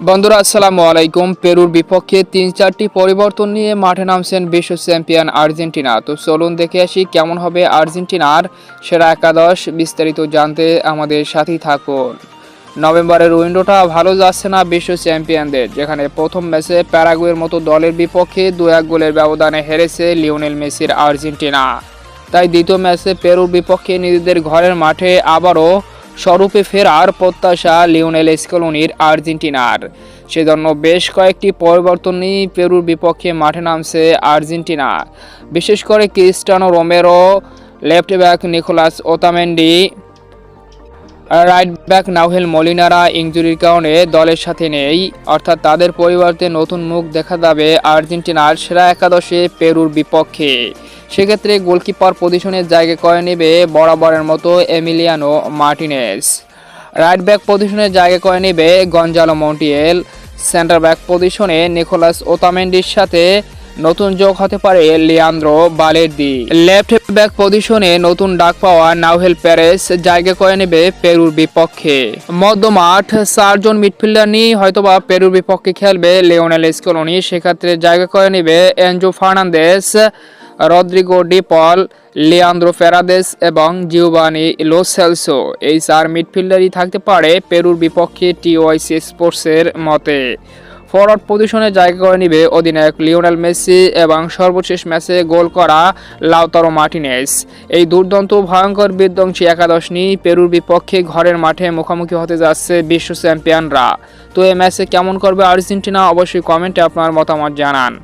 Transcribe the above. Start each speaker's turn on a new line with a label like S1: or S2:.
S1: বন্ধুরা আসসালামু আলাইকুম। পেরুর বিপক্ষে ৩-৪টি পরিবর্তন নিয়ে মাঠে নামছেন বিশ্ব চ্যাম্পিয়ন আর্জেন্টিনা। তো চলুন দেখে আসি কেমন হবে আর্জেন্টিনার সেরা একাদশ। বিস্তারিত জানতে আমাদের সাথেই থাকুন। নভেম্বরের উইন্ডোটা ভালো যাচ্ছে না বিশ্ব চ্যাম্পিয়নদের, যেখানে প্রথম ম্যাচে প্যারাগুয়ের মতো দলের বিপক্ষে ২-১ গোলের ব্যবধানে হেরেছে লিওনেল মেসির আর্জেন্টিনা। তাই দ্বিতীয় ম্যাচে পেরুর বিপক্ষে নিজেদের ঘরের মাঠে আবারও স্বরূপে ফেরার প্রত্যাশা লিওনেল স্কেলোনির আর্জেন্টিনার। সেজন্য বেশ কয়েকটি পরিবর্তন নিয়ে পেরুর বিপক্ষে মাঠে নামছে আর্জেন্টিনা। বিশেষ করে Cristiano Romero, left back Nicolas Otamendi, right back Nahuel মলিনারা ইনজুরির কারণে দলের সাথে নেই। অর্থাৎ তাদের পরিবর্তে নতুন মুখ দেখা যাবে আর্জেন্টিনার সেরা একাদশে পেরুর বিপক্ষে। সেক্ষেত্রে গোলকিপার পজিশনের জায়গা করে নেবে বরাবরের মতো এমিলিয়ানো মার্টিনেজ। রাইট ব্যাক পজিশনের জায়গা করে নেবে গঞ্জালো মন্টিয়েল। সেন্টার ব্যাক পজিশনে নিকোলাস ওতামেন্ডির সাথে নতুন যোগ হতে পারে লিয়ান্দ্রো বালের্দি। লেফট ব্যাক পজিশনে নতুন ডাক পাওয়া নাউহেল পেরেস জায়গা করে নেবে পেরুর বিপক্ষে। মধ্যমাঠ 4 জন মিডফিল্ডার নিয়ে হয়তোবা পেরুর বিপক্ষে খেলবে লিওনেল স্কেলোনি। সেক্ষেত্রে জায়গা করে নেবে এনজো ফার্নান্দেস, রদ্রিগো ডি পল, লিয়ান্দ্রো ফেরাদেস এবং জিওভানি লো সেলসো। এই 4 মিডফিল্ডারই থাকতে পারে পেরুর বিপক্ষে টিওয়াইসি স্পোর্টসের মতে। ফরওয়ার্ড পজিশনে জায়গা করে নেবে অধিনায়ক লিওনেল মেসি এবং সর্বশেষ ম্যাচে গোল করা লাউতারো মার্টিনেজ। এই দুর্দান্ত ভয়ঙ্কর বিধ্বংসী একাদশ নিয়ে পেরুর বিপক্ষে ঘরের মাঠে মুখোমুখি হতে যাচ্ছে বিশ্ব চ্যাম্পিয়নরা। তো এই ম্যাচে কেমন করবে আর্জেন্টিনা, অবশ্যই কমেন্টে আপনার মতামত জানান।